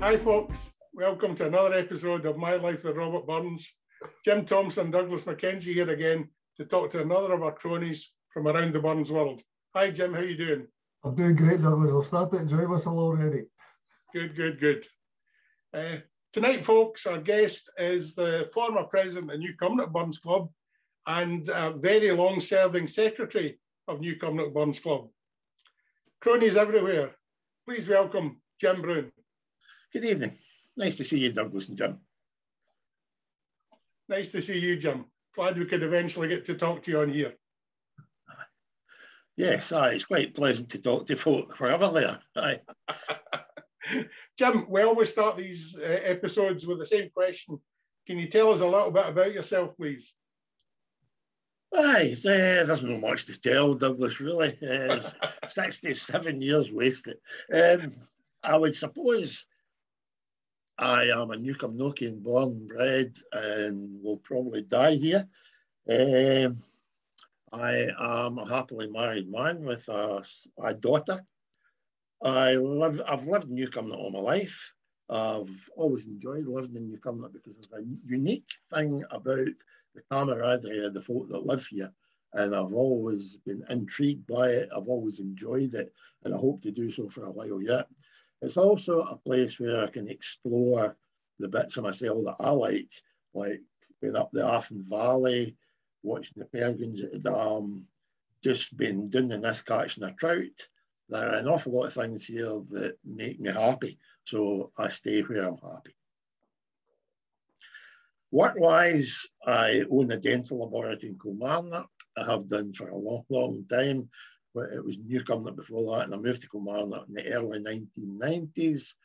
Hi folks, welcome to another episode of My Life with Robert Burns. Jim Thompson, Douglas Mackenzie here again to talk to another of our cronies from around the Burns world. Hi Jim, how are you doing? I'm doing great, Douglas. I've started to enjoy myself already. Good. Tonight, folks, our guest is the former president of New Cumnock Burns Club and a very long-serving secretary of New Cumnock Burns Club. Cronies everywhere, please welcome Jim Brown. Good evening. Nice to see you, Douglas and Jim. Nice to see you, Jim. Glad we could eventually get to talk to you on here. Yes, it's quite pleasant to talk to folk forever there. Aye. Jim, we always start these episodes with the same question. Can you tell us a little bit about yourself, please? Aye, there's not much to tell, Douglas, really. 67 years wasted. I would suppose I am a New Cumnockian, born and bred, and will probably die here. I am a happily married man with a daughter. I've lived in New Cumnock all my life. I've always enjoyed living in New Cumnock because there's a unique thing about the camaraderie of the folk that live here. And I've always been intrigued by it. I've always enjoyed it. And I hope to do so for a while yet. It's also a place where I can explore the bits of myself that I like being up the Afton Valley, watching the peregrines at the dam, just been doing the nest catching a trout. There are an awful lot of things here that make me happy, so I stay where I'm happy. Work-wise, I own a dental laboratory in Kilmarnock. I have done for a long time. But it was New Cumnock before that, and I moved to Kilmarnock in the early 1990s.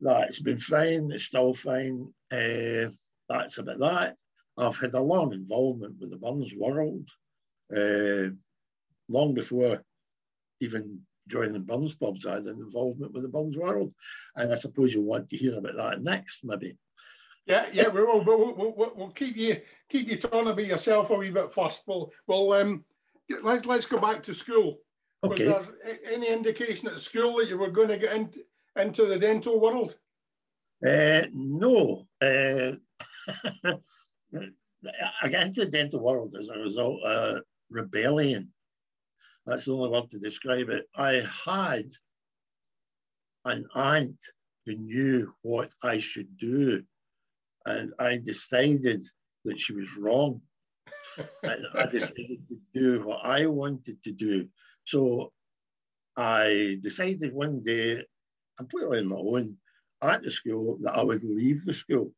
That's been fine, it's still fine. That's about that. I've had a long involvement with the Burns world, long before even joining Burns clubs. I had an involvement with the Burns world, and I suppose you'll want to hear about that next, maybe. Yeah, we will. We'll keep you talking about yourself a wee bit first. Let's go back to school. Okay. Was there any indication at school that you were going to get into the dental world? No. I got into the dental world as a result of rebellion. That's the only word to describe it. I had an aunt who knew what I should do, and I decided that she was wrong. And I decided to do what I wanted to do. So I decided one day, completely on my own, at the school, that I would leave the school.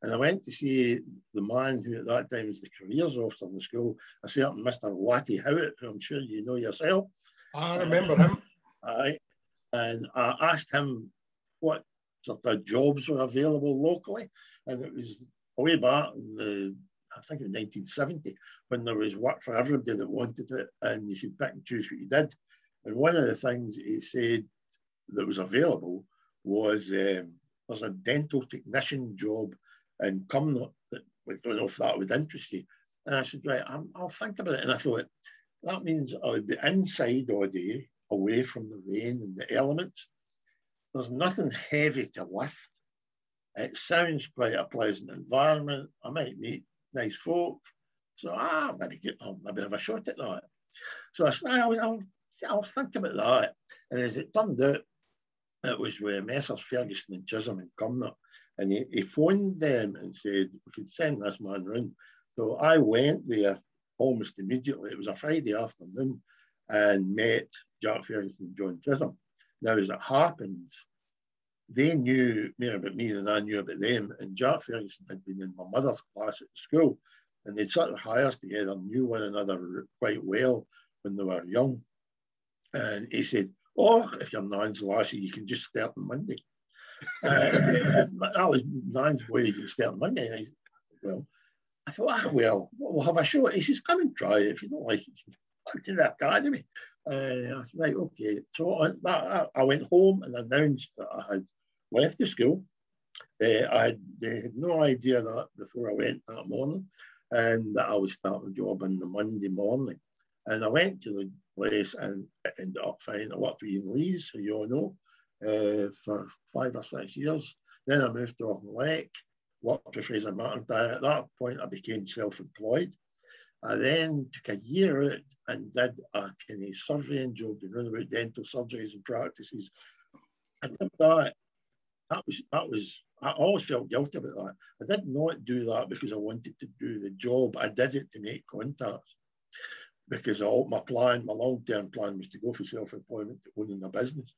And I went to see the man who at that time was the careers officer in the school, a certain Mr. Watty Howitt, who I'm sure you know yourself. I remember him. Aye. And I asked him what sort of jobs were available locally. And it was way back in I think in 1970, when there was work for everybody that wanted it, and you could pick and choose what you did. And one of the things he said that was available was there's a dental technician job in Cumnock that I don't know if that would interest you. And I said, right, I'll think about it. And I thought, that means I would be inside all day, away from the rain and the elements. There's nothing heavy to lift. It sounds quite a pleasant environment. I might meet nice folk. So maybe have a shot at that. So I said, I'll think about that. And as it turned out, it was with Messrs Ferguson and Chisholm in Cumnock. And he phoned them and said, we could send this man round. So I went there almost immediately. It was a Friday afternoon, and met Jack Ferguson and John Chisholm. Now, as it happens, they knew more about me than I knew about them. And Jack Ferguson had been in my mother's class at school, and they'd sort of hired together, knew one another quite well when they were young. And he said, oh, if you're Nan's lassie, you can just start on Monday. That was Nan's boy, you can start on Monday. And I said, well, I thought, well, we'll have a shot. He says, come and try it. If you don't like it, you can come back to the academy. I said, right, okay. So I went home and announced that I had left the school. They had no idea that before I went that morning, and that I was starting the job on the Monday morning. And I went to the place and it ended up fine. I worked with Ian Lees, who you all know. for 5 or 6 years. Then I moved to Auchinleck, worked with Fraser McIntyre. At that point, I became self-employed. I then took a year out and did a kind of surveying job, around about dental surgeries and practices. I did that. That was. I always felt guilty about that. I did not do that because I wanted to do the job. I did it to make contacts, because my long-term plan was to go for self-employment, to owning a business.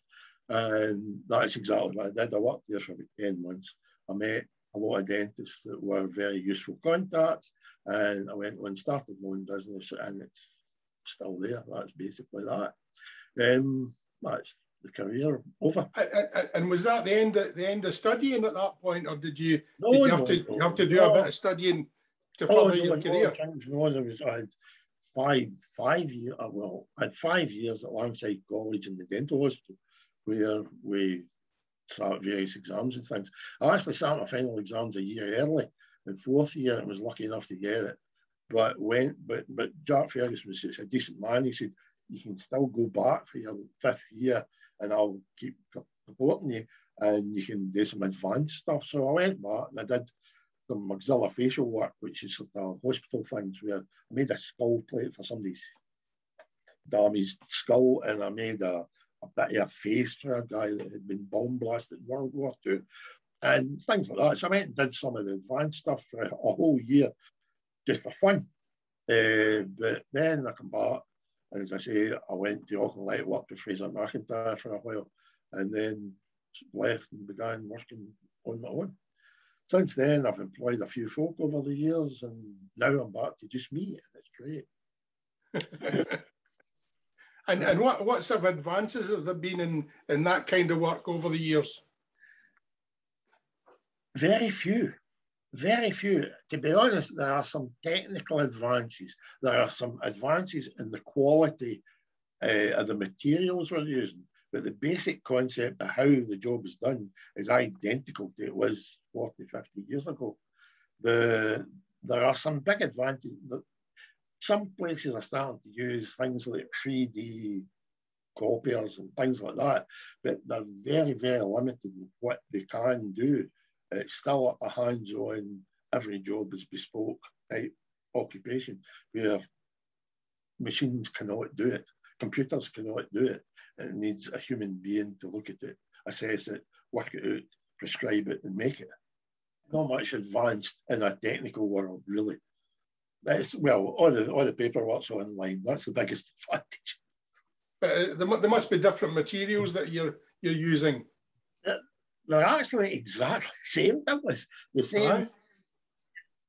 And that's exactly what I did. I worked there for about 10 months. I met a lot of dentists that were very useful contacts, and I went on and started my own business, and it's still there. That's basically that. That's the career over. And was that the end of studying at that point, or did you have to do a bit of studying to further your career? I had 5 years. Well, I had 5 years at Lanside College in the dental hospital, where we sat various exams and things. I actually sat my final exams a year early in 4th year and was lucky enough to get it. But Jack Ferguson was a decent man. He said, you can still go back for your 5th year and I'll keep supporting you, and you can do some advanced stuff. So I went back and I did some maxillofacial work, which is sort of hospital things, where I made a skull plate for somebody's damaged skull, and I made a bit of a face for a guy that had been bomb blasted in World War II, and things like that. So I went and did some of the advanced stuff for a whole year, just for fun. But then I come back, and as I say, I went to Auchinleck, worked with Fraser McIntyre for a while, and then left and began working on my own. Since then, I've employed a few folk over the years, and now I'm back to just me, and it's great. And what sort of advances have there been in that kind of work over the years? Very few. Very few. To be honest, there are some technical advances. There are some advances in the quality of the materials we're using. But the basic concept of how the job is done is identical to it was 40, 50 years ago. There are some big advantages. Some places are starting to use things like 3D copiers and things like that, but they're very, very limited in what they can do. It's still a hands-on, every job is bespoke type occupation, where machines cannot do it, computers cannot do it. It needs a human being to look at it, assess it, work it out, prescribe it, and make it. Not much advanced in a technical world, really. All the paperwork's online. That's the biggest advantage. But there must be different materials that you're using. They're actually exactly the same, Douglas. The same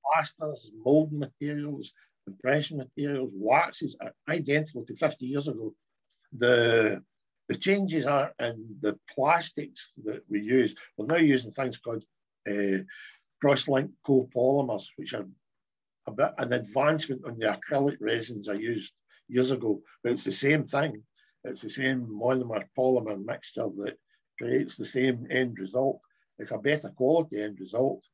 plasters, moulding materials, impression materials, waxes are identical to 50 years ago. The changes are in the plastics that we use. We're now using things called cross-linked copolymers, which are a bit an advancement on the acrylic resins I used years ago, but it's the same thing. It's the same monomer polymer mixture that creates the same end result. It's a better quality end result,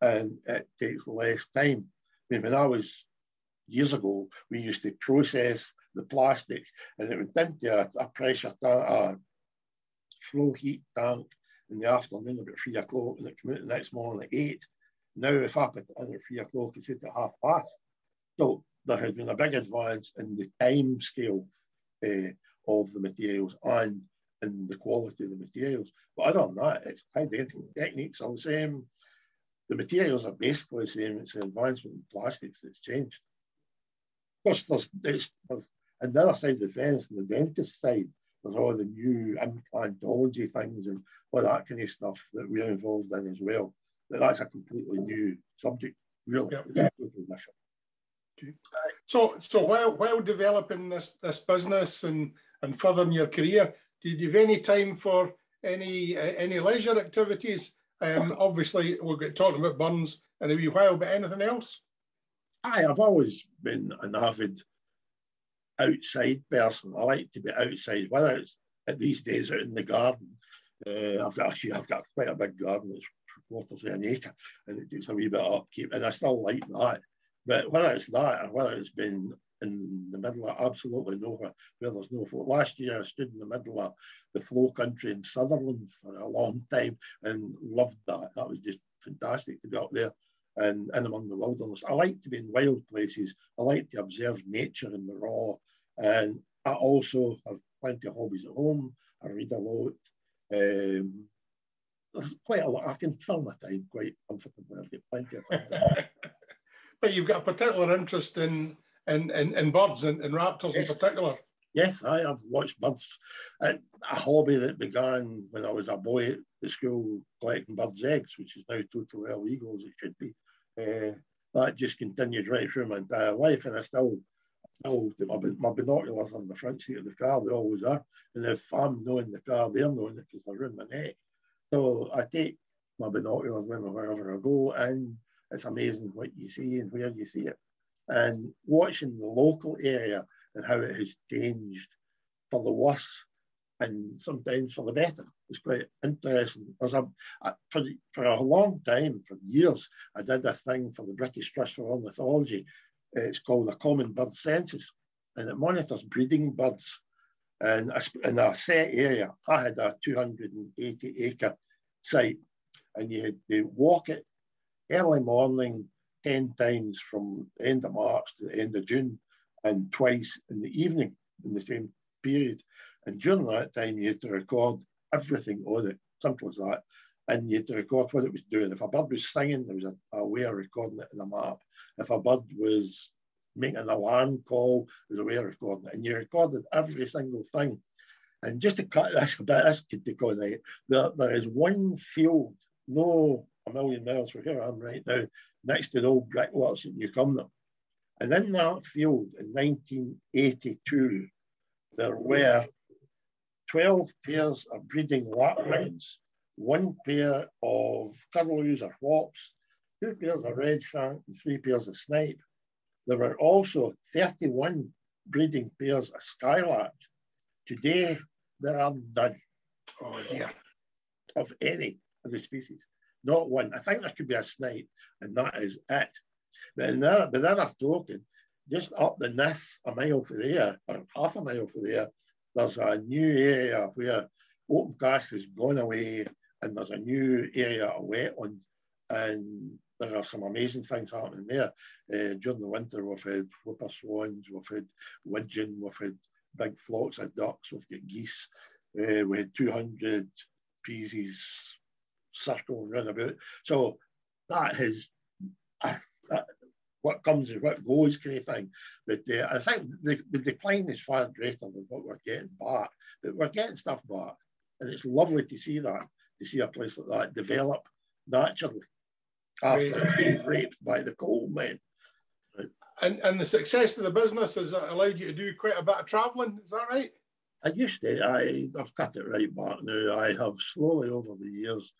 and it takes less time. I mean, when I was years ago, we used to process the plastic, and it went into a pressure tank, a flow heat tank in the afternoon about 3 o'clock, and it came out the next morning at 8. Now, if I put it in at 3 o'clock, it's out at 5:30. So there has been a big advance in the time scale of the materials and in the quality of the materials. But other than that, it's identical. Techniques are the same. The materials are basically the same. It's the advancement in plastics that's changed. Of course, there's another side of the fence, the dentist side. There's all the new implantology things and all that kind of stuff that we're involved in as well. But that's a completely new subject, really. Yep. Okay. So while developing this business and furthering your career, did you have any time for any leisure activities? Obviously, we'll get talking about burns in a wee while, but anything else? I've always been an avid outside person. I like to be outside, whether it's these days out in the garden. I've got quite a big garden that's quarters of an acre, and it takes a wee bit of upkeep, and I still like that. But whether it's that or whether it's been in the middle of absolutely nowhere where there's no folk. Last year I stood in the middle of the flow country in Sutherland for a long time and loved that. That was just fantastic to be up there and among the wilderness. I like to be in wild places. I like to observe nature in the raw. And I also have plenty of hobbies at home. I read a lot. There's quite a lot. I can fill my time quite comfortably. I've got plenty of things. But you've got a particular interest in birds and raptors in particular. Yes, I have watched birds. A hobby that began when I was a boy at the school collecting birds' eggs, which is now totally illegal as it should be. That just continued right through my entire life, and I still my binoculars on the front seat of the car, they always are. And if I'm not in the car, they're knowing it because they're in my neck. So I take my binoculars wherever I go, and it's amazing what you see and where you see it. And watching the local area and how it has changed for the worse and sometimes for the better. It's quite interesting. For a long time, for years, I did a thing for the British Trust for Ornithology. It's called a Common Bird Census, and it monitors breeding birds. And in a set area, I had a 280-acre site, and you had to walk it early morning 10 times from the end of March to the end of June, and twice in the evening in the same period. And during that time, you had to record everything on it, simple as that. And you had to record what it was doing. If a bird was singing, there was a way of recording it in a map. If a bird was making an alarm call, there was a way of recording it. And you recorded every single thing. And just to cut this a bit, this could take all night. There is one field, no a million miles from here I am right now, next to the old brickworks at New Cumnor. And in that field in 1982, there were 12 pairs of breeding lapwings, 1 pair of curlews or whops, 2 pairs of red shank, and 3 pairs of snipe. There were also 31 breeding pairs of skylark. Today, there are none. Oh dear. Of any of the species. Not one. I think there could be a snipe, and that is it. But then I've token, just up the Nith, a mile from there, or half a mile from there, there's a new area where open cast has gone away, and there's a new area of wetland, and there are some amazing things happening there. During the winter, we've had whooper swans, we've had widgeon, we've had big flocks of ducks, we've got geese, we had 200 peasies circling round about. So that is what comes and what goes kind of thing. But I think the decline is far greater than what we're getting back. But we're getting stuff back. And it's lovely to see that, to see a place like that develop naturally after being raped by the coal men. And the success of the business has allowed you to do quite a bit of travelling, is that right? I used to. I've cut it right back now. I have slowly over the years,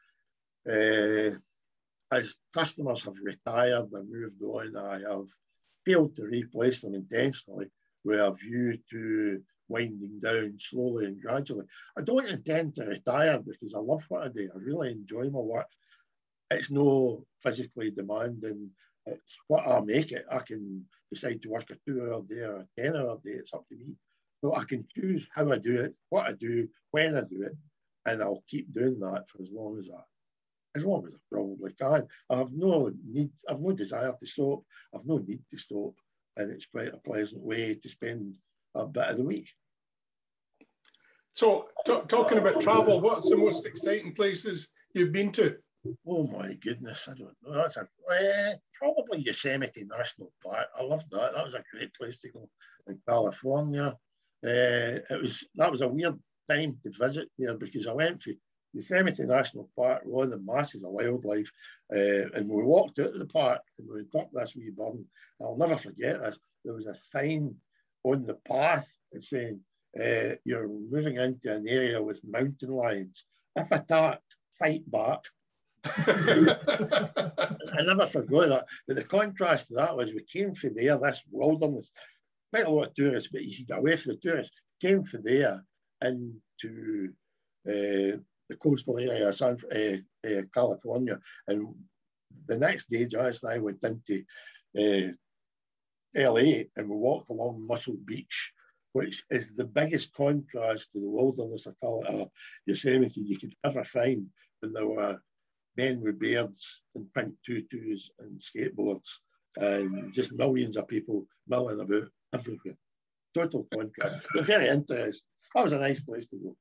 as customers have retired and moved on, I have failed to replace them intentionally with a view to winding down slowly and gradually. I don't intend to retire because I love what I do. I really enjoy my work. It's no physically demanding. It's what I make it. I can decide to work a 2-hour day or a 10-hour day. It's up to me. So I can choose how I do it, what I do, when I do it, and I'll keep doing that for as long as I probably can. I have no need, I've no desire to stop. I've no need to stop. And it's quite a pleasant way to spend a bit of the week. So talking about travel, what's the most exciting places you've been to? Oh my goodness, I don't know. That's probably Yosemite National Park. I loved that. That was a great place to go in California. That was a weird time to visit there because I went for Yosemite National Park, one of the masses of wildlife, and we walked out of the park and we took this wee bird. I'll never forget this. There was a sign on the path saying, "You're moving into an area with mountain lions. If attacked, fight back." I never forgot that. But the contrast to that was we came from there, this wilderness, quite a lot of tourists, but you could get away from the tourists, came from there into the coastal area of California. And the next day, Joyce and I went into LA and we walked along Muscle Beach, which is the biggest contrast to the wilderness of Yosemite you could ever find, when there were men with beards and pink tutus and skateboards and just millions of people milling about everywhere. Total contrast, but very interesting. That was a nice place to go.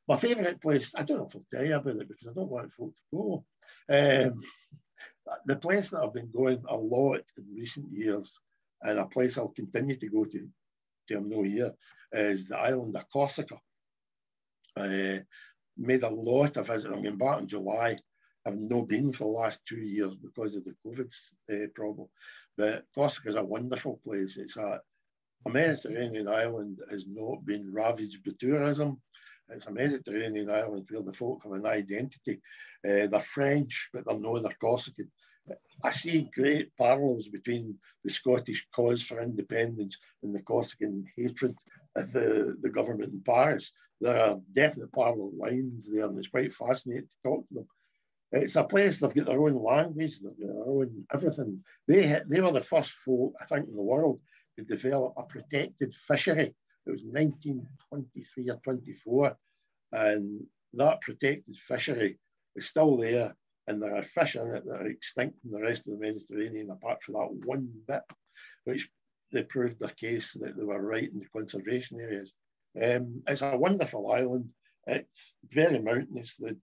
My favourite place, I don't know if I'll tell you about it because I don't want folk to go. The place that I've been going a lot in recent years, and a place I'll continue to go to till I'm no here, is the island of Corsica. Made a lot of visits. I'm going back in July. I've not been for the last 2 years because of the COVID problem. But Corsica is a wonderful place. It's a Mediterranean island that has not been ravaged by tourism. It's a Mediterranean island where the folk have an identity. They're French, but they're Corsican. I see great parallels between the Scottish cause for independence and the Corsican hatred of the government in Paris. There are definite parallel lines there, and it's quite fascinating to talk to them. It's a place, they've got their own language, they've got their own everything. They were the first folk, I think, in the world to develop a protected fishery. It was 1923 or 24, and that protected fishery is still there, and there are fish in it that are extinct from the rest of the Mediterranean, apart from that one bit, which they proved their case that they were right in the conservation areas. It's a wonderful island. It's very mountainous. I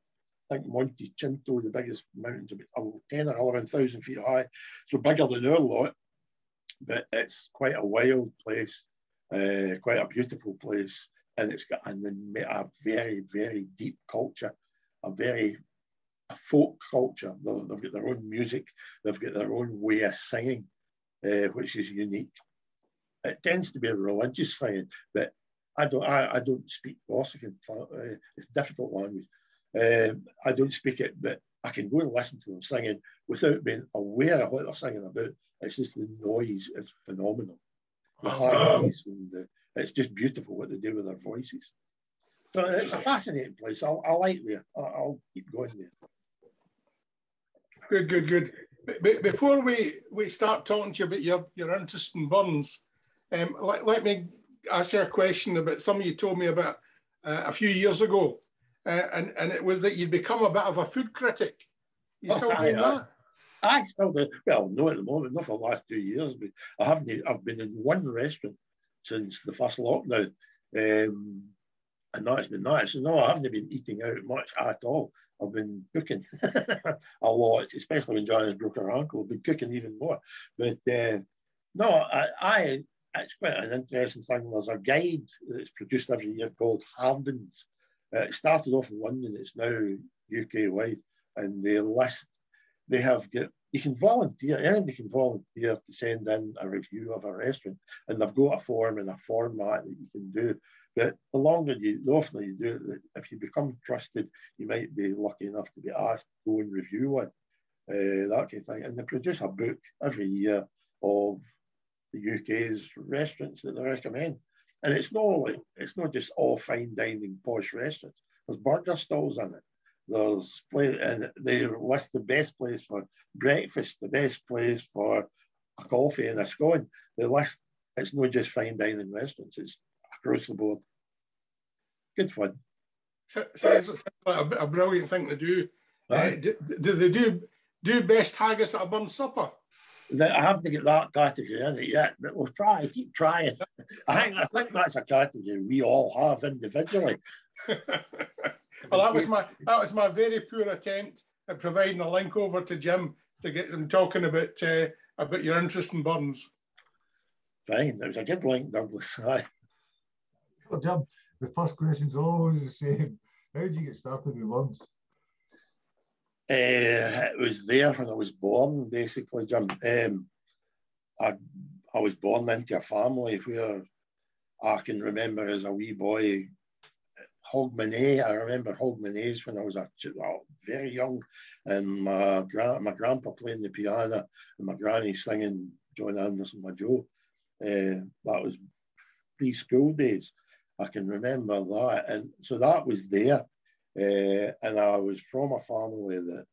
think Monte Cinto, the biggest mountains, about 10 or 11,000 feet high, so bigger than our lot, but it's quite a wild place. Quite a beautiful place, and it's got a very, very deep culture, a folk culture. They've got their own music, they've got their own way of singing, which is unique. It tends to be a religious singing, but I don't speak Corsican. It's a difficult language. I don't speak it, but I can go and listen to them singing without being aware of what they're singing about. It's just the noise is phenomenal. The harmonies, and it's just beautiful what they do with their voices. So it's a fascinating place. I like there. I'll keep going there. Good. But before we start talking to you about your interest in Burns, let me ask you a question about something you told me about a few years ago, and it was that you'd become a bit of a food critic. You still doing that? I still do. Well, no, at the moment, not for the last 2 years, but I've been in one restaurant since the first lockdown, and that's been that. So no, I haven't been eating out much at all. I've been cooking a lot, especially when Johnny's broke her ankle. I've been cooking even more. But no, it's quite an interesting thing. There's a guide that's produced every year called Hardens. It started off in London. It's now UK wide, and they have got, you can volunteer, anybody can volunteer to send in a review of a restaurant, and they've got a form and a format that you can do. But the oftener you do it, if you become trusted, you might be lucky enough to be asked to go and review one, that kind of thing. And they produce a book every year of the UK's restaurants that they recommend. And it's not just all fine dining posh restaurants. There's burger stalls in it. And they list the best place for breakfast, the best place for a coffee and a scone. They list, it's not just fine dining restaurants, it's across the board. Good fun. So it's like a brilliant thing to do. Do they do best haggis at a Burns supper? I haven't get that category in it yet, but we'll keep trying. I think that's a category we all have individually. Well, that was my very poor attempt at providing a link over to Jim to get them talking about your interest in Burns. Fine, that was a good link, Douglas. Aye. Well, Jim, the first question's always the same. How did you get started with Burns? It was there when I was born, basically, Jim. I was born into a family where I can remember as a wee boy, Hogmanay. I remember Hogmanay's when I was very young, and my grandpa playing the piano and my granny singing John Anderson, my Joe. That was preschool days. I can remember that, and so that was there. And I was from a family that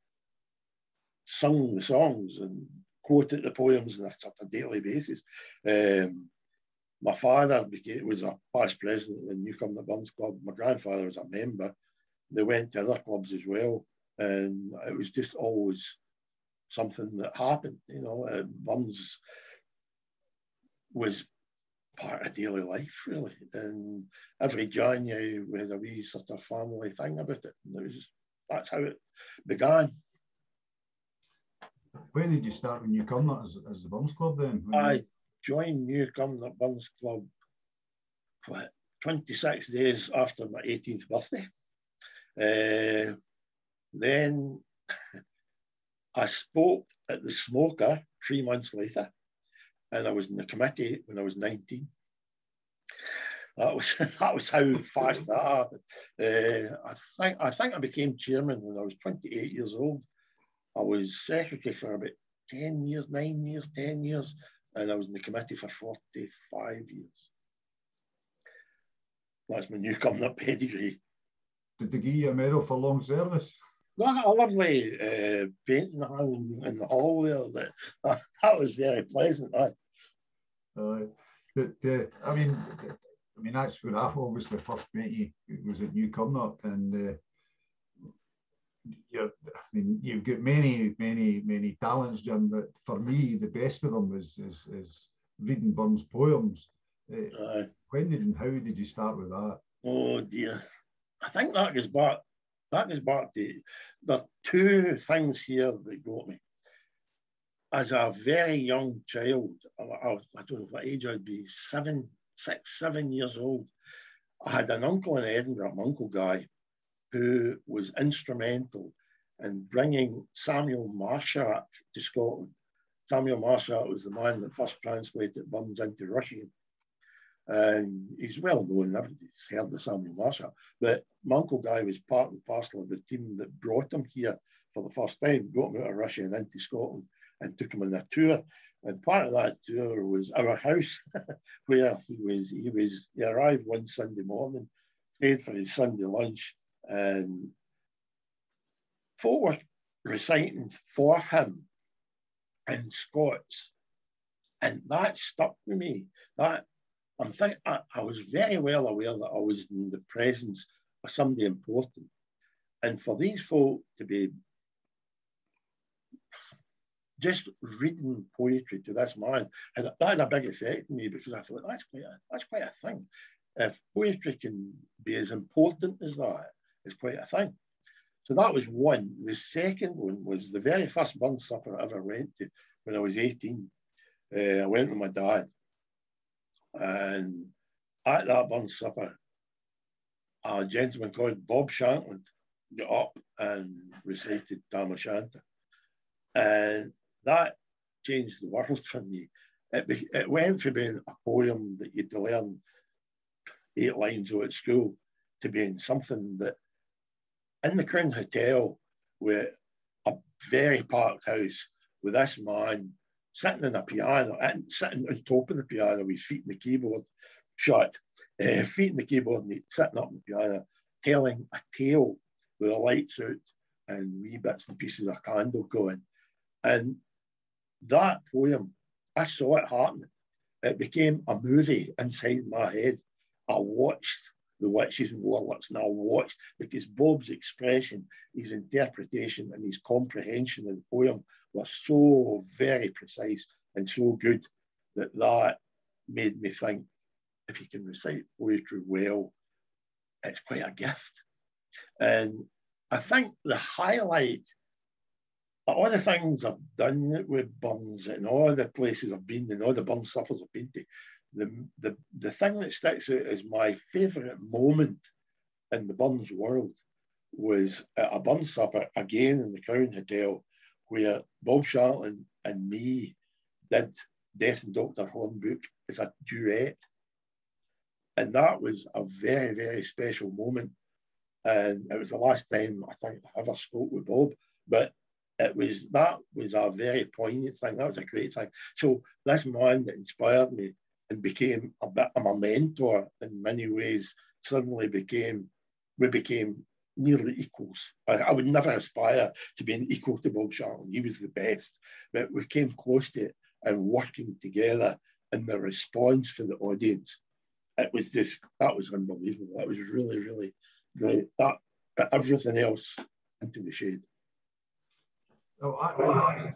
sung the songs and quoted the poems on a sort of daily basis. My father was a past president of the New Cumnock Burns Club. My grandfather was a member. They went to other clubs as well. And it was just always something that happened. You know, Burns was part of daily life, really. And every January we had a wee sort of family thing about it. And that's how it began. When did you start with New Cumnock as the Burns Club then? I joined New Cumnock Burns Club 26 days after my 18th birthday. Then I spoke at the Smoker 3 months later, and I was in the committee when I was 19. That was how fast that happened. I think I became chairman when I was 28 years old. I was secretary for about 10 years, 9 years, 10 years, and I was in the committee for 45 years. That's my New Cumnock pedigree. Did they give you a medal for long service? No, I got a lovely painting hanging in the hall there. That was very pleasant. But I mean, that's where I obviously first met you. It was at New Cumnock, and you've got many talents, Jim. But for me, the best of them is reading Burns' poems. When did and how did you start with that? Oh dear, I think that goes back. To there are two things here that got me. As a very young child, I don't know what age I'd be, 6, 7 years old. I had an uncle in Edinburgh, my Uncle Guy, who was instrumental in bringing Samuel Marshak to Scotland. Samuel Marshak was the man that first translated Burns into Russian. And he's well known, everybody's heard of Samuel Marshak. But my Uncle Guy was part and parcel of the team that brought him here for the first time, brought him out of Russia and into Scotland and took him on a tour. And part of that tour was our house, where he arrived one Sunday morning, paid for his Sunday lunch, and folk were reciting for him in Scots. And that stuck with me. I was very well aware that I was in the presence of somebody important. And for these folk to be just reading poetry to this man, and that had a big effect on me, because I thought, that's quite a thing. If poetry can be as important as that, it's quite a thing. So that was one. The second one was the very first Burns supper I ever went to when I was 18. I went with my dad. And at that Burns supper, a gentleman called Bob Shankland got up and recited Tam O'Shanter. And that changed the world for me. It went from being a poem that you had to learn 8 lines of at school to being something that, in the Crown Hotel, with a very packed house, with this man sitting in a piano, and sitting on top of the piano with his feet in the keyboard, feet in the keyboard, and sitting up on the piano, telling a tale with the lights out and wee bits and pieces of candle going. And that poem, I saw it happening. It became a movie inside my head. I watched the Witches and Warlocks, and I watched, because Bob's expression, his interpretation, and his comprehension of the poem were so very precise and so good that made me think, if you can recite poetry well, it's quite a gift. And I think the highlight, all the things I've done with Burns and all the places I've been and all the Burns suppers I've been to, the thing that sticks out as my favourite moment in the Burns world was at a Burns supper, again in the Crown Hotel, where Bob Shankland and me did Death and Dr Hornberg as a duet. And that was a very, very special moment. And it was the last time I think I ever spoke with Bob, but that was a very poignant thing. That was a great thing. So this man that inspired me and became a bit of my mentor in many ways, suddenly we became nearly equals. I would never aspire to be an equal to Bob Charlton. He was the best, but we came close to it, and working together and the response for the audience, it was just, that was unbelievable. That was really, really great. That, but everything else into the shade. Oh, I've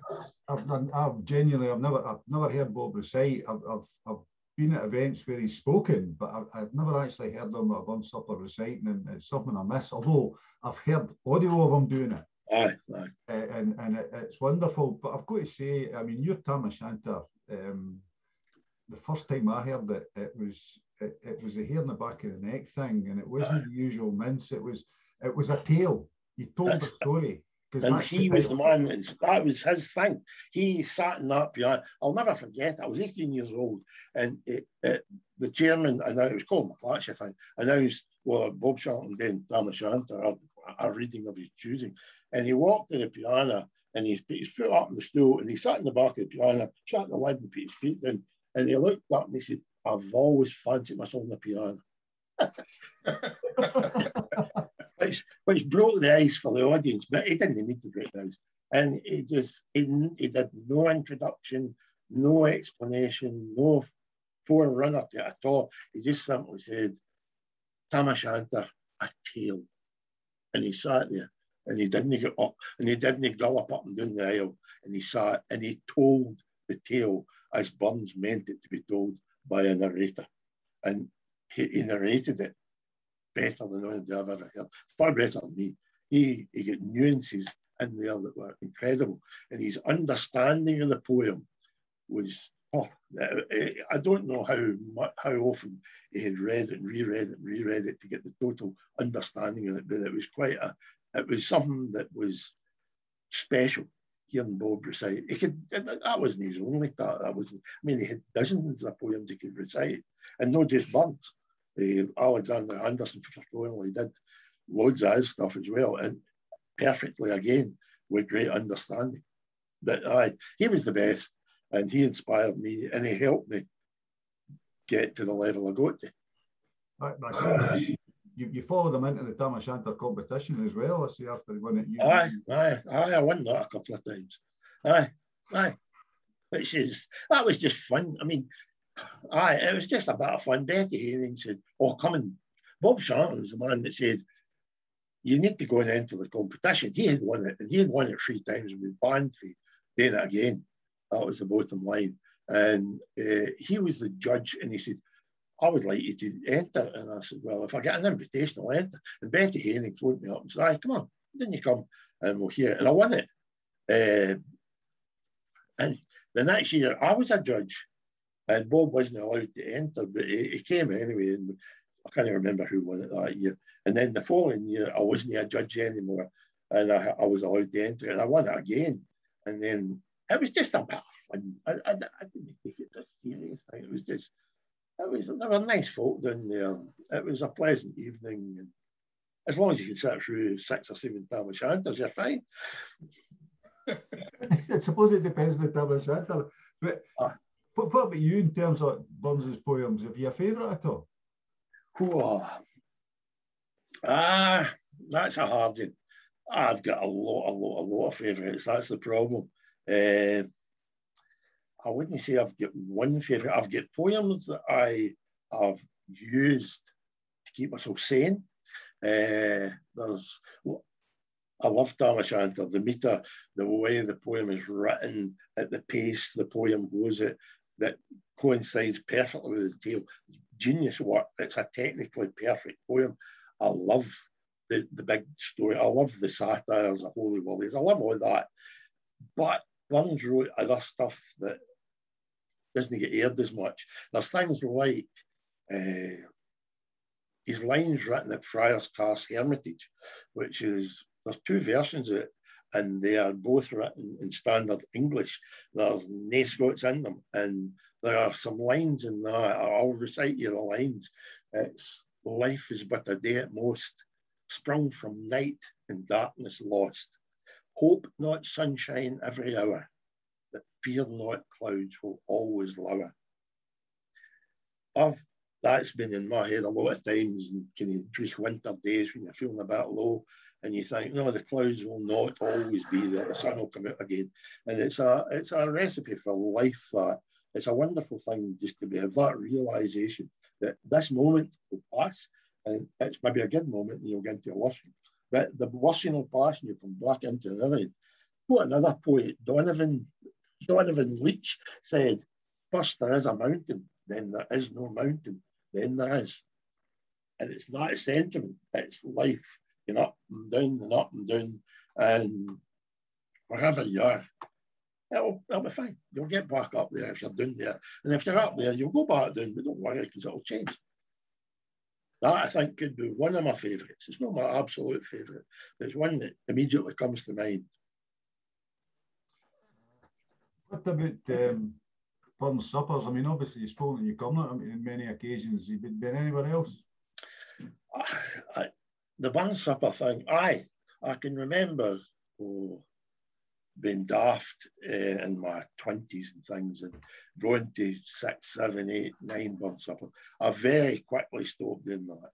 genuinely, I've never heard Bob recite. I've been at events where he's spoken, but I've never actually heard him at a Burns Supper reciting, and it's something I miss. Although I've heard audio of him doing it. Aye, aye. And it's wonderful. But I've got to say, I mean, your Tam O'Shanter, the first time I heard it, it was a hair in the back of the neck thing, and it wasn't the usual mince. It was a tale. He told the story. And he was the man, that was his thing. He sat in that piano. I'll never forget, I was 18 years old, and the chairman, and it was Colin McClatchy, I think, announced, well, Bob Charlton doing Tam O'Shanter, a reading of his choosing. And he walked to the piano, and he put his foot up on the stool, and he sat in the back of the piano, shut the lid and put his feet down, and he looked up and he said, I've always fancied myself on the piano. which broke the ice for the audience, but he didn't need to break the ice. And he did no introduction, no explanation, no forerunner to it at all. He just simply said, Tam O'Shanter, a tale. And he sat there, and he didn't get up, and he didn't gallop up and down the aisle, and he sat and he told the tale as Burns meant it to be told by a narrator. And he narrated it better than anybody I've ever heard, far better than me. He got nuances in there that were incredible, and his understanding of the poem was, I don't know how often he had read it and reread it to get the total understanding of it, but it was something that was special. Hearing Bob recite, that wasn't his only thought. That wasn't. I mean, he had dozens of poems he could recite, and not just Burns. Alexander Anderson He did loads of his stuff as well, and perfectly again with great understanding. But he was the best, and he inspired me, and he helped me get to the level I got to. You followed him into the Tam O'Shanter competition as well, I see, after he won it. I won that a couple of times. That was just fun. I mean, it was just a bit of fun. Betty Haining said, oh, come in. Bob Charlton was the man that said, you need to go and enter the competition. He had won it, and he had won it 3 times and been banned for doing it again. That was the bottom line. And he was the judge, and he said, I would like you to enter. And I said, well, if I get an invitation, I'll enter. And Betty Haining phoned me up and said, come on, didn't you come? And we'll hear it. And I won it. And the next year, I was a judge, and Bob wasn't allowed to enter, but he came anyway. And I can't even remember who won it that year. And then the following year, I wasn't a judge anymore, and I was allowed to enter, and I won it again. And then it was just a bit of fun. I didn't take it this serious thing. It was just, there were nice folk down there. It was a pleasant evening, and as long as you can sit through 6 or 7 Tam O'Shanters, you're fine. I suppose it depends on the Tam O'Shanter. But what about you in terms of Burns's poems? Have you a favourite at all? That's a hard one. I've got a lot of favourites. That's the problem. I wouldn't say I've got one favourite. I've got poems that I have used to keep myself sane. I love Tam O'Shanter, the metre, the way the poem is written, at the pace the poem goes at, that coincides perfectly with the tale. Genius work. It's a technically perfect poem. I love the big story. I love the satires of Holy Willies. I love all that. But Burns wrote other stuff that doesn't get aired as much. There's things like his lines written at Friars Cars Hermitage, which is, there's 2 versions of it, and they are both written in standard English. There's no Scots in them, and there are some lines in that. I'll recite you the lines. It's, life is but a day at most, sprung from night and darkness lost. Hope not sunshine every hour, that fear not clouds will always lower. that's been in my head a lot of times, and kind of bleak winter days when you're feeling a bit low, and you think, no, the clouds will not always be there. The sun will come out again, and it's a recipe for life. That it's a wonderful thing just to have that realization that this moment will pass, and it's maybe a good moment, and you'll get into a worse one. But the worst will pass, and you come back into another one. What another poet, Donovan Leach, said: "First there is a mountain, then there is no mountain, then there is." And it's that sentiment. It's life, up and down and up and down, and wherever you are, it'll be fine. You'll get back up there if you're down there, and if you're up there, you'll go back down. But don't worry, because it'll change. That, I think, could be one of my favourites. It's not my absolute favourite, but it's one that immediately comes to mind. What about Burn Suppers? I mean, obviously you've spoken in your Cumnock, I mean, on many occasions. Have you been anywhere else? The Burn Supper thing, I can remember being daft in my 20s and things, and going to 6, 7, 8, 9 Burn Supper. I very quickly stopped doing that.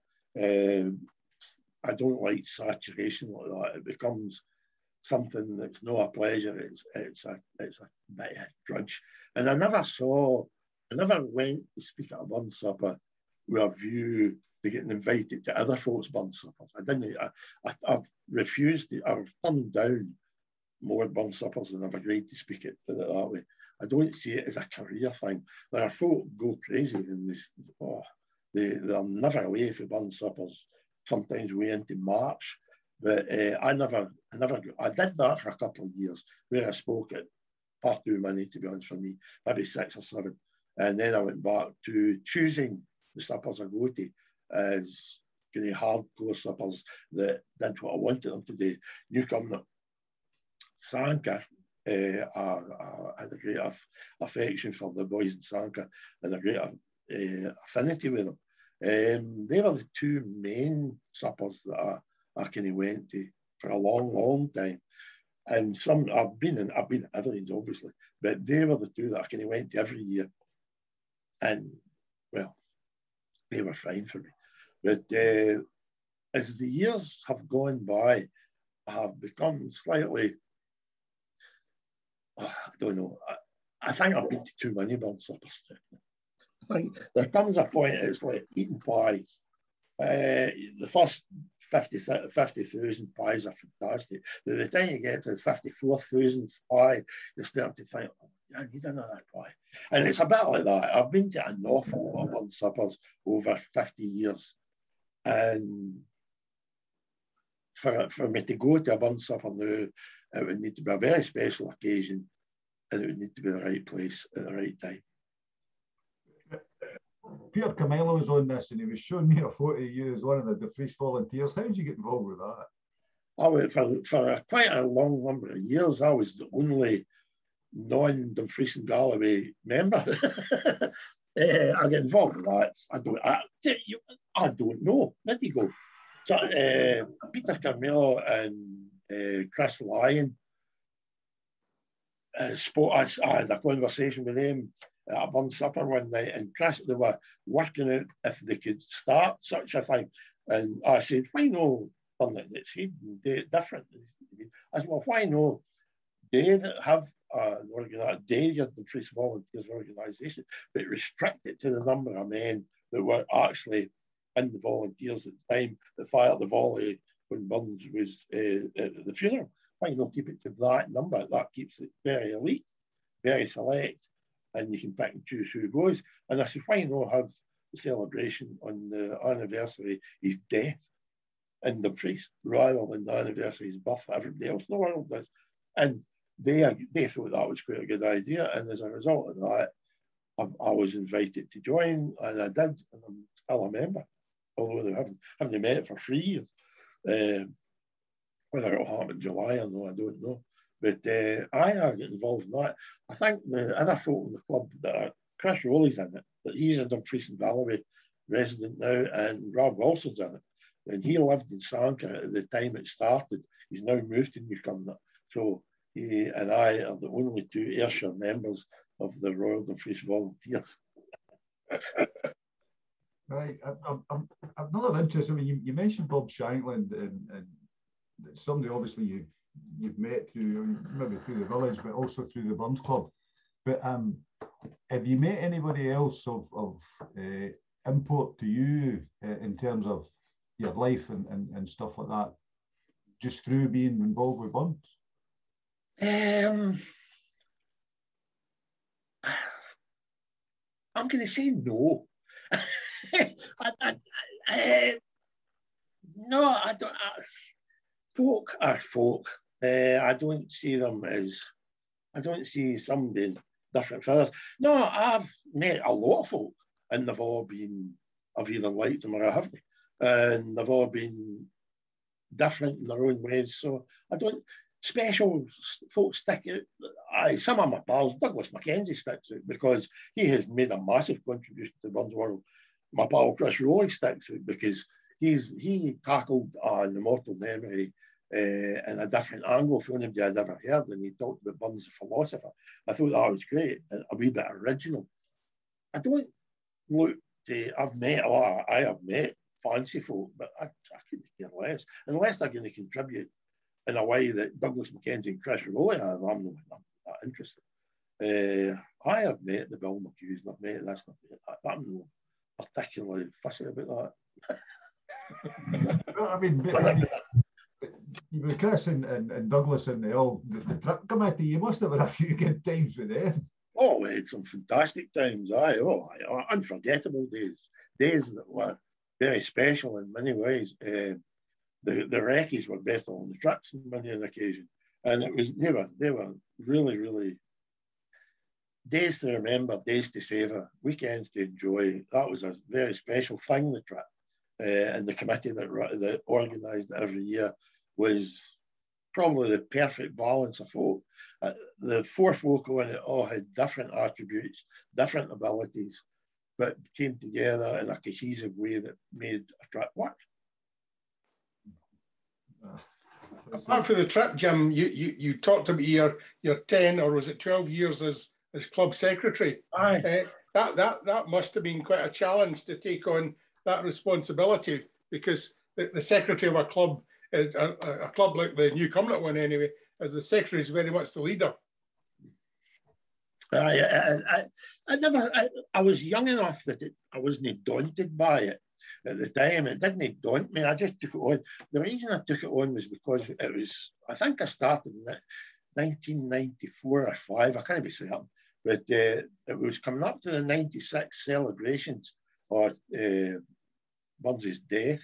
I don't like saturation like that. It becomes something that's not a pleasure. It's a bit of drudge. And I never went to speak at a Burn Supper with a view to getting invited to other folks' Burn Suppers. I've refused to, I've turned down more Burn Suppers than I've agreed to speak at, put it that way. I don't see it as a career thing. There are folk go crazy in this. They're never away for Burn Suppers, sometimes way into March. But I did that for a couple of years, where I spoke at far too many, to be honest, for me, maybe 6 or 7. And then I went back to choosing the suppers I go to as kind of hardcore suppers that did what I wanted them to do. Newcomer, Sanka, I had a great affection for the boys in Sanka and a great affinity with them. They were the 2 main suppers that I kind of went to for a long, long time. And I've been at Everett's, obviously, but they were the 2 that I kind of went to every year. And, well, they were fine for me. But as the years have gone by, I have become slightly, I don't know, I think I've been to too many Burn Suppers. I think there comes a point, it's like eating pies. The first 50,000 pies are fantastic. By the time you get to the 54,000th pie, you're starting to think, oh, I need another pie. And it's a bit like that. I've been to an awful lot of Burn Suppers over 50 years. And for me to go to a Burn Supper now, it would need to be a very special occasion, and it would need to be the right place at the right time. Peter Camillo was on this, and he was showing me a photo of you as one of the Defaced Volunteers. How did you get involved with that? I went for quite a long number of years. I was the only non-Dumfries and Galloway member. I get involved with that. I don't know. Where do you go? So, Peter Camillo and Chris Lyon I had a conversation with them at a Burn Supper one night, and Chris, they were working out if they could start such a thing. And I said, why no turn it its head and do it different? I said, well, why no have an organisation, the Defaced Volunteers organisation, but restrict it to the number of men that were actually in the volunteers at the time that fired the volley when Burns was at the funeral. Why not keep it to that number? That keeps it very elite, very select, and you can pick and choose who goes. And I said, why not have the celebration on the anniversary of his death in Dumfries rather than the anniversary of his birth that everybody else in the world does? And they thought that was quite a good idea. And as a result of that, I was invited to join, and I did, and I'm still a member, although they haven't met for 3 years. Whether it'll happen in July or no, I don't know. But I get involved in that. I think the other folk in the club that are, Chris Rowley's in it, but he's a Dumfries and Galloway resident now, and Rob Wilson's in it. And he lived in Sanka at the time it started. He's now moved to Newcomer. So he and I are the only 2 Ayrshire members of the Royal Defaced Volunteers. Right. I'm another interest. I mean, you mentioned Bob Shankland, and somebody obviously you've met through maybe through the village, but also through the Burns Club. But have you met anybody else of import to you in terms of your life and stuff like that, just through being involved with Burns? I'm going to say no. No, I don't. Folk are folk. I don't see them as. I don't see some being different for others. No, I've met a lot of folk, and they've all been. I've either liked them or I haven't, and they've all been different in their own ways. So I don't. Special folks stick out. Some of my pals, Douglas Mackenzie sticks out because he has made a massive contribution to the Burns world. My pal Chris Rowley sticks out because he tackled an immortal memory in a different angle from anybody I'd ever heard, and he talked about Burns as a philosopher. I thought that was great and a wee bit original. I don't look to. I have met fancy folk, but I couldn't care less unless they're going to contribute in a way that Douglas Mackenzie and Chris Rowley have. I'm not that interested. I have met the Bill McHughes, and I've met this, I'm not particularly fussy about that. Well, I mean, with Chris and Douglas and the trip committee, you must have had a few good times with them. Oh, we had some fantastic times. Unforgettable days that were very special in many ways. The recce's were better on the trucks on many an occasion, and they were really days to remember, days to savour, weekends to enjoy. That was a very special thing. The trip and the committee that organised it every year was probably the perfect balance of folk. The four folk on it all had different attributes, different abilities, but came together in a cohesive way that made a trip work. Apart from the trip, Jim, you talked about your 10 or was it 12 years as club secretary. Aye. That must have been quite a challenge to take on that responsibility, because the secretary of a club like the New Cumnock one anyway, as the secretary is very much the leader. I was young enough that I wasn't daunted by it. At the time, it didn't daunt me. I just took it on. The reason I took it on was because it was, I think I started in 1994 or 5, I can't be certain, but it was coming up to the 96 celebrations or Burns's death.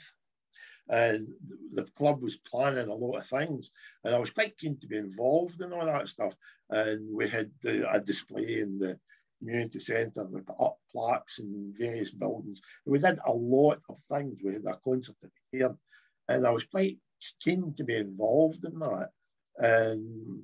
And the club was planning a lot of things, and I was quite keen to be involved in all that stuff. And we had a display in the community centre, and we put up plaques in various buildings. We did a lot of things. We had a concert at the Cairn, and I was quite keen to be involved in that. And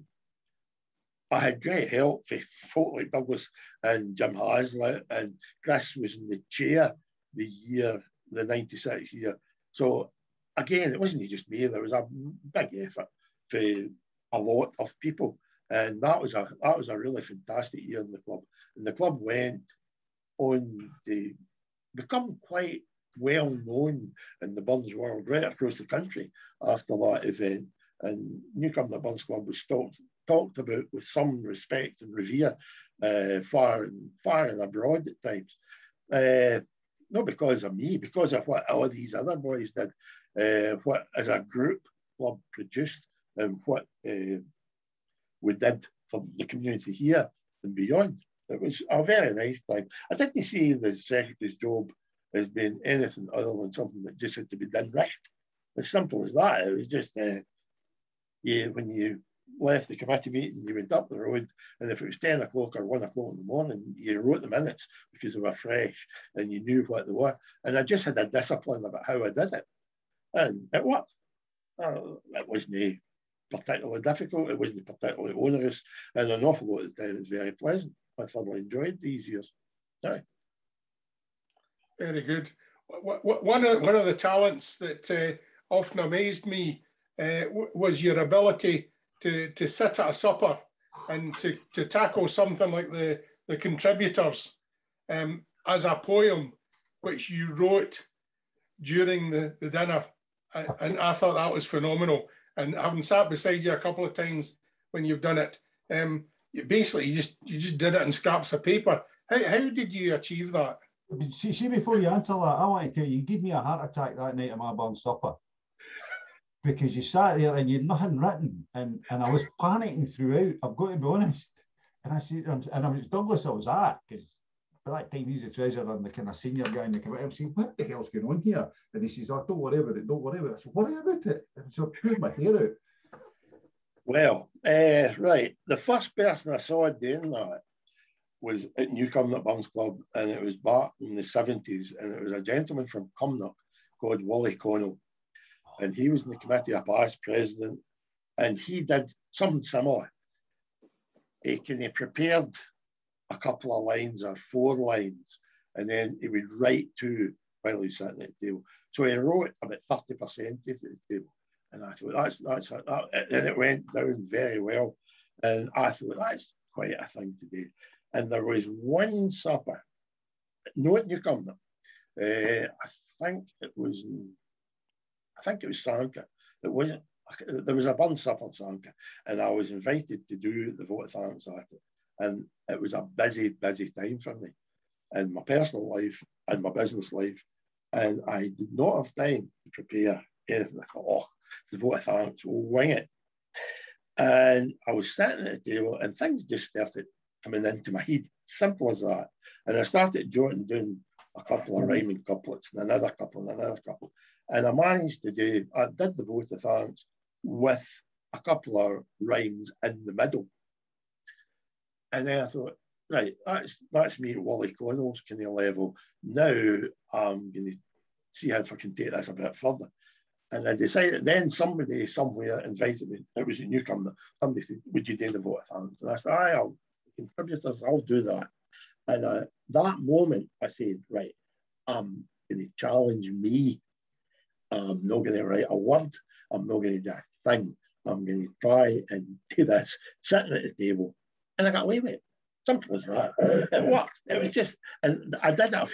I had great help from folk like Douglas and Jim Hazlitt, and Chris was in the chair the 96 year. So again, it wasn't just me. There was a big effort for a lot of people, and that was a really fantastic year in the club. And the club went on to become quite well known in the Burns world right across the country after that event. And New Cumnock Burns Club was talked about with some respect and revere far and abroad at times. Not because of me, because of what all these other boys did, what as a group club produced, and what we did for the community here and beyond. It was a very nice time. I didn't see the secretary's job as being anything other than something that just had to be done right. As simple as that. It was just, when you left the committee meeting, you went up the road, and if it was 10 o'clock or 1 o'clock in the morning, you wrote the minutes because they were fresh and you knew what they were. And I just had a discipline about how I did it. And it worked. It wasn't particularly difficult, it wasn't particularly onerous, and an awful lot of the time it was very pleasant. I thoroughly enjoyed these years. Aye. Very good. One of the talents that often amazed me was your ability to sit at a supper and to tackle something like the contributors as a poem which you wrote during the dinner. And I thought that was phenomenal. And having sat beside you a couple of times when you've done it, basically you just did it in scraps of paper. How did you achieve that? See, before you answer that, I want to tell you, you gave me a heart attack that night at my burn supper. Because you sat there and you had nothing written, and I was panicking throughout, I've got to be honest. And I said, and I was Douglas, I was at, because by that time he's the treasurer and the kind of senior guy in the committee. I'm saying, what the hell's going on here? And he says, oh, don't worry about it, don't worry about it. I said, worry about it. And so I pulled my hair out. Well, right. The first person I saw doing that was at New Cumnock Burns Club, and it was back in the 70s, and it was a gentleman from Cumnock called Wally Connell. And he was in the committee, a past president, and he did something similar. He prepared a couple of lines or 4 lines, and then he would write 2 while he was sitting at the table. So he wrote about 30% at the table. And I thought, and it went down very well. And I thought, that's quite a thing to do. And there was one supper, no at New Cumnock. I think it was Sanka. It wasn't. There was a burn supper in Sanka, and I was invited to do the vote of thanks at it. And it was a busy, busy time for me in my personal life and my business life. And I did not have time to prepare anything. I thought, oh, it's the vote of thanks, we'll wing it. And I was sitting at the table, and things just started coming into my head, simple as that. And I started jotting down a couple of rhyming couplets and another couple and another couple. And I managed to I did the vote of thanks with a couple of rhymes in the middle. And then I thought, right, that's me at Wally Connell's kind of level. Now I'm going to see if I can take this a bit further. And I decided, then somebody somewhere invited me, it was in New Cumnock, somebody said, would you do the vote of thanks? And I said, I'll contributors, I'll do that. And that moment, I said, right, I'm going to challenge me. I'm not going to write a word. I'm not going to do a thing. I'm going to try and do this, sitting at the table. And I got away with it. Simple as that. It worked. It was just, and I did it, I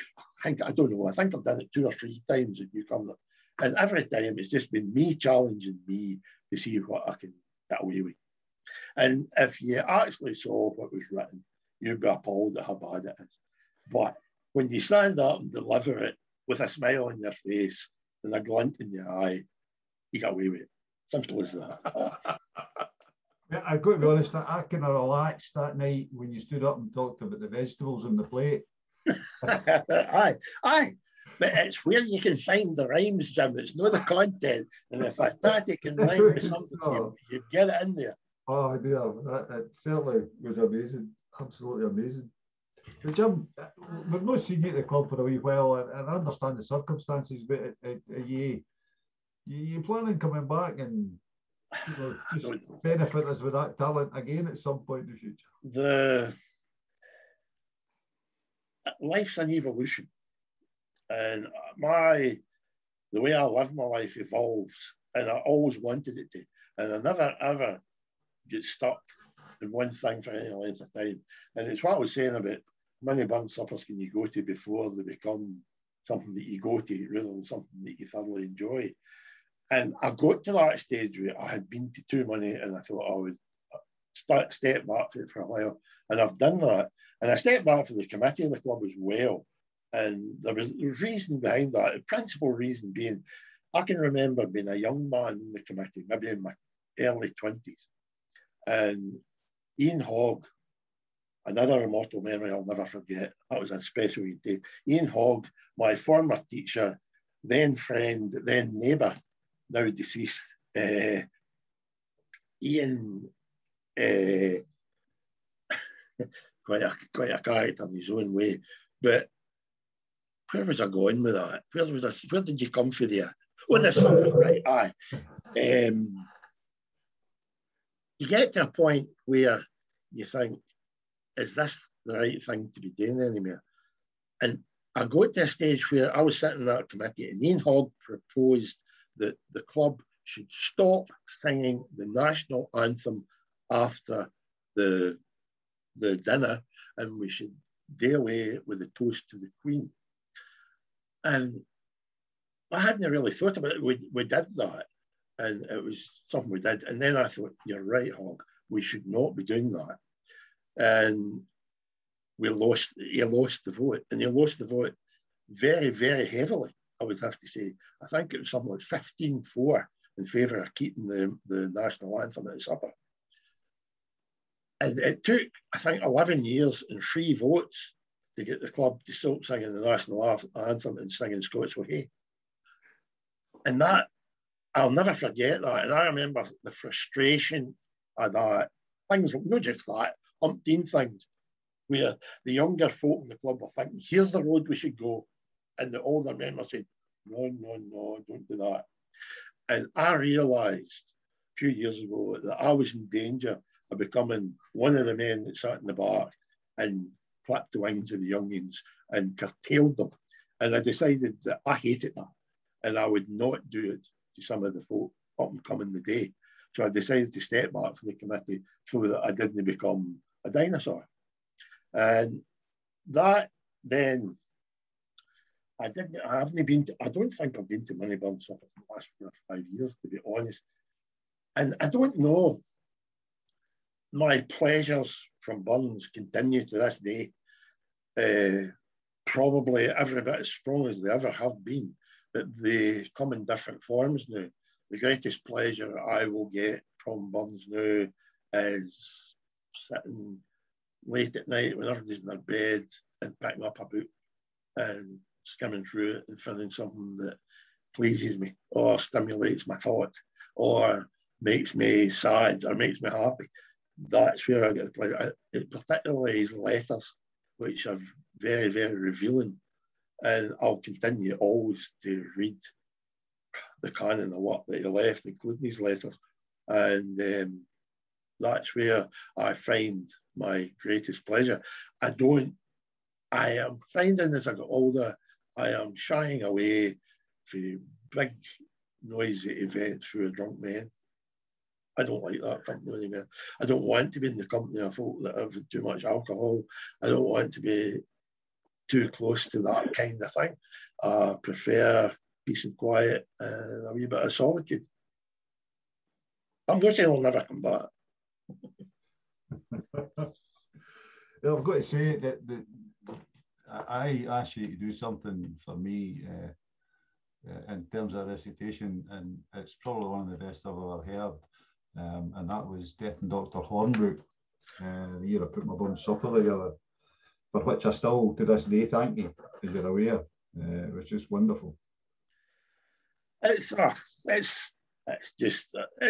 think I've done it 2 or 3 times at New Cumnock. And every time it's just been me challenging me to see what I can get away with. And if you actually saw what was written, you'd be appalled at how bad it is. But when you stand up and deliver it with a smile on your face and a glint in your eye, you get away with it. Simple as that. I've got to be honest, I kind of relaxed that night when you stood up and talked about the vegetables on the plate. Aye. But it's where you can find the rhymes, Jim. It's not the content. And if a tatty can rhyme with something, you get it in there. Oh, I do. It certainly was amazing. Absolutely amazing. So, Jim, we've not seen you at the club for a wee while, and I understand the circumstances, but you planning coming back and just benefit us with that talent again at some point in the future? Life's an evolution. And the way I live my life evolves, and I always wanted it to. And I never, ever get stuck in one thing for any length of time. And it's what I was saying about how many burn suppers can you go to before they become something that you go to rather than something that you thoroughly enjoy. And I got to that stage where I had been to too many, and I thought I would step back for a while. And I've done that. And I stepped back for the committee of the club as well. And there was a reason behind that. The principal reason being, I can remember being a young man in the committee, maybe in my early 20s. And Ian Hogg, another immortal memory I'll never forget, that was a special day. Ian Hogg, my former teacher, then friend, then neighbour, now deceased, Ian, quite a character in his own way. But where was I going with that? Where did you come for there? Oh, there's something, right? Aye. You get to a point where you think, is this the right thing to be doing anymore? And I got to a stage where I was sitting in that committee, and Ian Hogg proposed that the club should stop singing the national anthem after the dinner, and we should do away with the toast to the Queen. And I hadn't really thought about it. We did that, and it was something we did. And then I thought, you're right, Hogg, we should not be doing that. And he lost the vote, and he lost the vote very, very heavily, I would have to say. I think it was something like 15-4 in favour of keeping the national anthem at the supper. And it took, I think, 11 years and 3 votes to get the club to stop singing the national anthem and singing Scots Wha Hae. And that, I'll never forget that. And I remember the frustration of that. Things, not just that, umpteen things, where the younger folk in the club were thinking, here's the road we should go. And the older members said, no, don't do that. And I realised a few years ago that I was in danger of becoming one of the men that sat in the back and clapped the wings of the youngins and curtailed them. And I decided that I hated that and I would not do it to some of the folk up and coming the day. So I decided to step back from the committee so that I didn't become a dinosaur. And that then, I don't think I've been to many burn suppers in the last 4 or 5 years, to be honest. And I don't know, my pleasures from burns continue to this day, probably every bit as strong as they ever have been, but they come in different forms now. The greatest pleasure I will get from burns now is sitting late at night when everybody's in their bed and picking up a book and skimming through it and finding something that pleases me or stimulates my thought or makes me sad or makes me happy. That's where I get the pleasure. It particularly is letters, which are very, very revealing. And I'll continue always to read the canon of work that he left, including his letters. And that's where I find my greatest pleasure. I am finding as I get older, I am shying away from big, noisy events for a drunk man. I don't like that company anymore. I don't want to be in the company of folk that have too much alcohol. I don't want to be too close to that kind of thing. I prefer peace and quiet and a wee bit of solitude. I'm not saying I'll never come back. Well, I've got to say that I asked you to do something for me in terms of recitation, and it's probably one of the best I've ever heard. And that was Death and Dr Hornberg, the year I put my burn supper together, for which I still to this day thank you, as you're aware. It was just wonderful. It's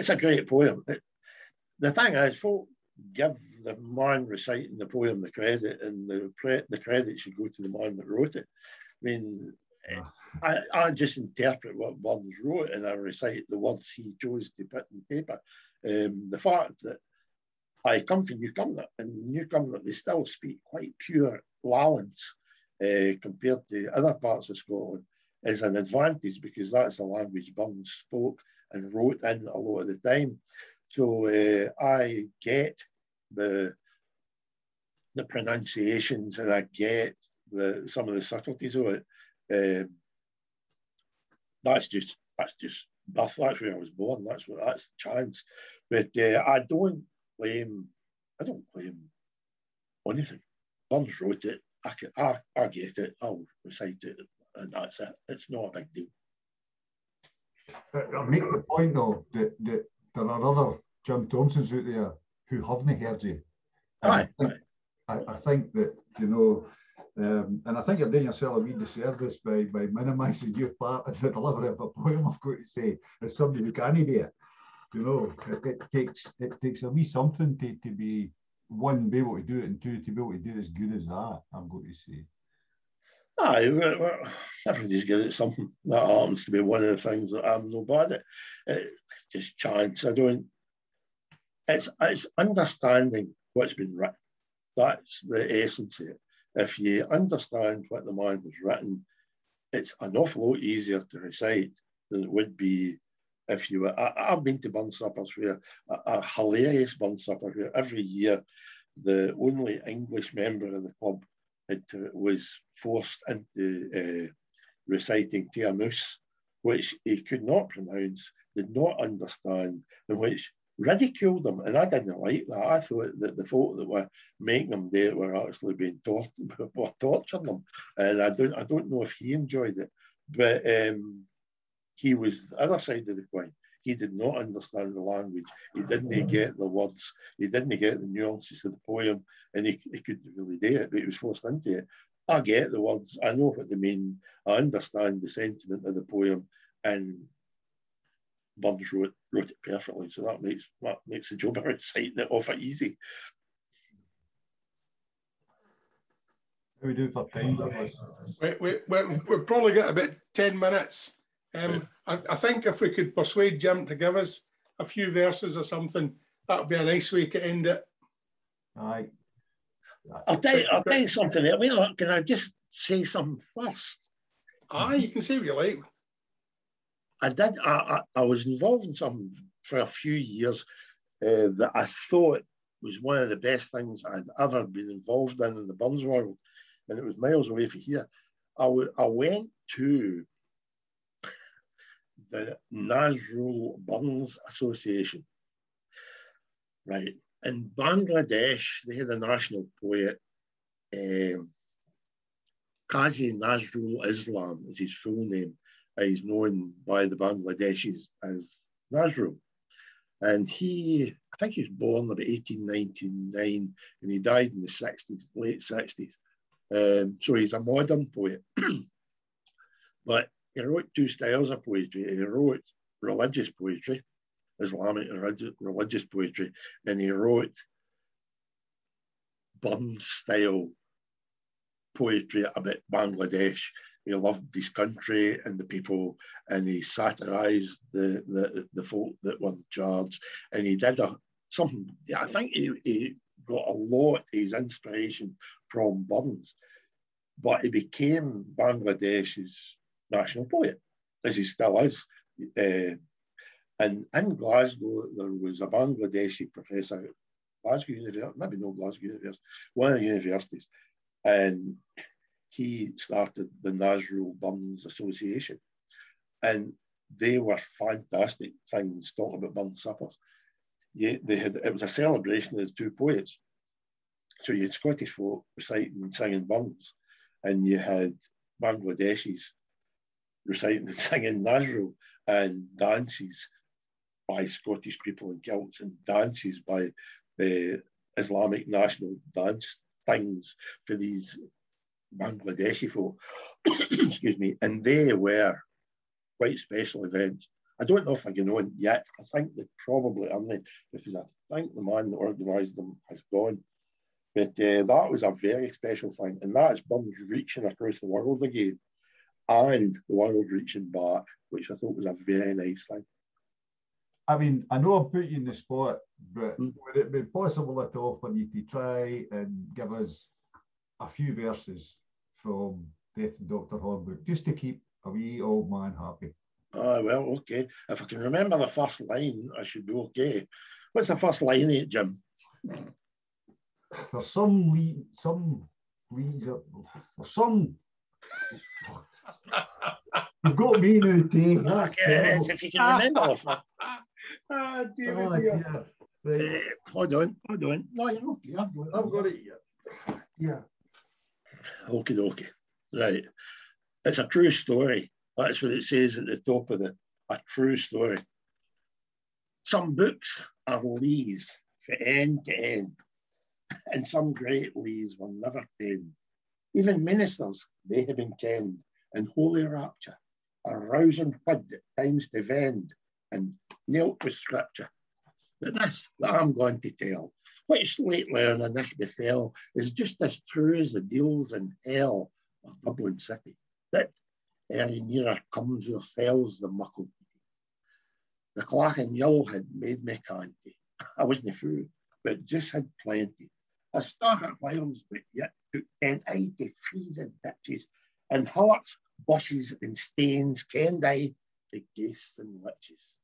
a great poem. The thing is, folk give the man reciting the poem the credit, and the credit should go to the man that wrote it. I mean, I just interpret what Burns wrote and I recite the words he chose to put in paper. The fact that I come from New Cumnock, and New Cumnock, they still speak quite pure Lowlands compared to other parts of Scotland, is an advantage because that's the language Burns spoke and wrote in a lot of the time. So I get the pronunciations and I get some of the subtleties of it. That's where I was born. That's the chance. But I don't claim anything. Burns wrote it. I get it. I'll recite it, and that's it. It's not a big deal. I'll make the point though that there are other Jim Thompsons out there who haven't heard you. I think that, you know, and I think you're doing yourself a wee disservice by minimising your part in the delivery of a poem, I've got to say, as somebody who can't do it. You know, it takes a wee something to be, one, be able to do it, and two, to be able to do it as good as that, I'm going to say. Everybody's good at something. That happens to be one of the things that I'm no bad at. It's just chance. It's understanding what's been written. That's the essence of it. If you understand what the man has written, it's an awful lot easier to recite than it would be if you were. I've been to burn suppers where a hilarious burn supper where every year the only English member of the club was forced into reciting to a moose, which he could not pronounce, did not understand, and which ridiculed him. And I didn't like that. I thought that the folk that were making him do it were actually being were torturing him. And I don't know if he enjoyed it, but he was the other side of the coin. He did not understand the language. He didn't get the words. He didn't get the nuances of the poem, and he couldn't really do it, but he was forced into it. I get the words. I know what they mean. I understand the sentiment of the poem, and Burns wrote it perfectly. So that makes the job of reciting it off it easy. How we do for time? We've probably got about 10 minutes. I think if we could persuade Jim to give us a few verses or something, that would be a nice way to end it. Aye. I'll tell you something there. Can I just say something first? Aye, you can say what you like. I was involved in something for a few years that I thought was one of the best things I'd ever been involved in the Burns world, and it was miles away from here. I went to the Nashville Burns Association, right? In Bangladesh, they had a national poet, Qazi Nazrul Islam is his full name. He's known by the Bangladeshis as Nazrul. And I think he was born about 1899 and he died in the 60s, late 60s. So he's a modern poet. But he wrote two styles of poetry. He wrote religious poetry, Islamic religious poetry, and he wrote Burns style poetry about Bangladesh. He loved his country and the people, and he satirized the folk that were in charge. And he did something. I think he got a lot of his inspiration from Burns, but he became Bangladesh's national poet, as he still is. And in Glasgow, there was a Bangladeshi professor at Glasgow University, maybe not Glasgow University, one of the universities, and he started the Nazrul Burns Association. And they were fantastic things talking about Burns suppers. It was a celebration of the two poets. So you had Scottish folk reciting and singing Burns, and you had Bangladeshis reciting and singing Nazrul, and dances by Scottish people in kilts and dances by the Islamic national dance things for these Bangladeshi folk. Excuse me. And they were quite special events. I don't know if I get on yet. I think they probably aren't, because I think the man that organised them has gone. But that was a very special thing. And that is Burns reaching across the world again, and the world reaching back, which I thought was a very nice thing. I mean, I know I've put you in the spot, but would it be possible at all for you to try and give us a few verses from Death and Dr Hornberg, just to keep a wee old man happy? Well, okay. If I can remember the first line, I should be okay. What's the first line, Jim? There's some leads, you've got me now, Tay. If you can remember the first. Dear. Right. Hold on. No, you're okay. I've got it here. Yeah. Okie dokie. Right. It's a true story. That's what it says at the top of a true story. Some books are lees from end to end, and some great lees will never penned. Even ministers, they have been kenned in holy rapture, a rousing hood at times to vend, and knelt with scripture. But this that I'm going to tell, which lately in this befell, is just as true as the deals in hell of Dublin City, that ere nearer comes or fells the muckle. The clacking yell had made me canty. I wasn't fool, but just had plenty. I started whiles, but yet took 10 eye to freezing ditches, and hillocks, bushes, and stains kenned I to ghasts and witches.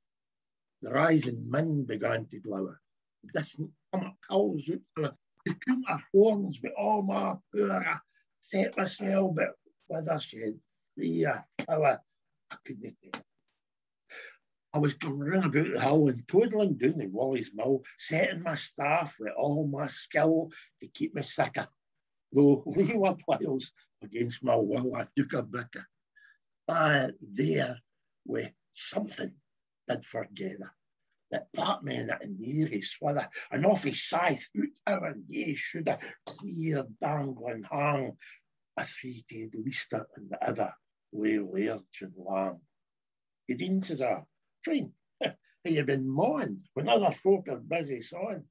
The rising min began to glower. Distant summer cows out to counter horns with all my poor. I set myself but with a shed. fear, power, I couldn't do it. I was going round about the hill and toddling down the Wally's Mill, setting my staff with all my skill to keep me sicker. Though leeward whiles against my will, I took a bicker. But there, with something did forget her, that part me in an eerie swither, and off his scythe, out our ye should have clear dangling hang, a three-tailed leister and the other lay large and long. He deans as a friend, he had been mourned when other folk are busy sawing.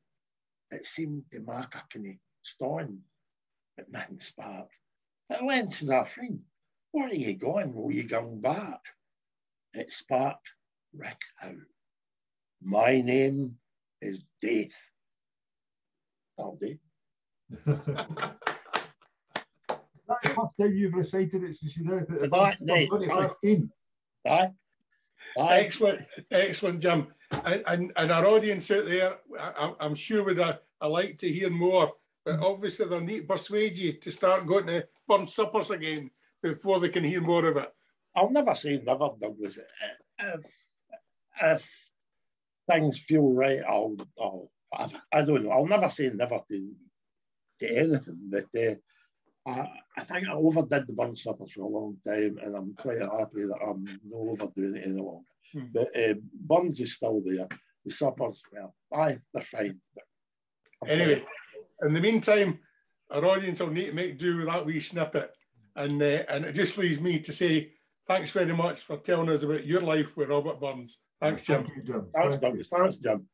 It seemed to mark a kind of stone, but nothing spark. At length says our friend, where are you going? Will you come back? It sparked, Rick out. My name is Death. That'll do. That's the first time you've recited it since you did it. Aye. Excellent, excellent, Jim. And our audience out there, I'm sure would like to hear more, but obviously they'll need to persuade you to start going to burn suppers again before they can hear more of it. I'll never say never, Douglas. If things feel right, I don't know. I'll never say never to anything, but I think I overdid the burn suppers for a long time, and I'm quite happy that I'm not overdoing it any longer. But burns is still there. The suppers, well, aye, they're fine. Anyway, in the meantime, our audience will need to make do with that wee snippet, and it just leaves me to say thanks very much for telling us about your life with Robert Burns. Thanks, Jim. Thank you, Jim. Thanks, Douglas. Thanks, Jim.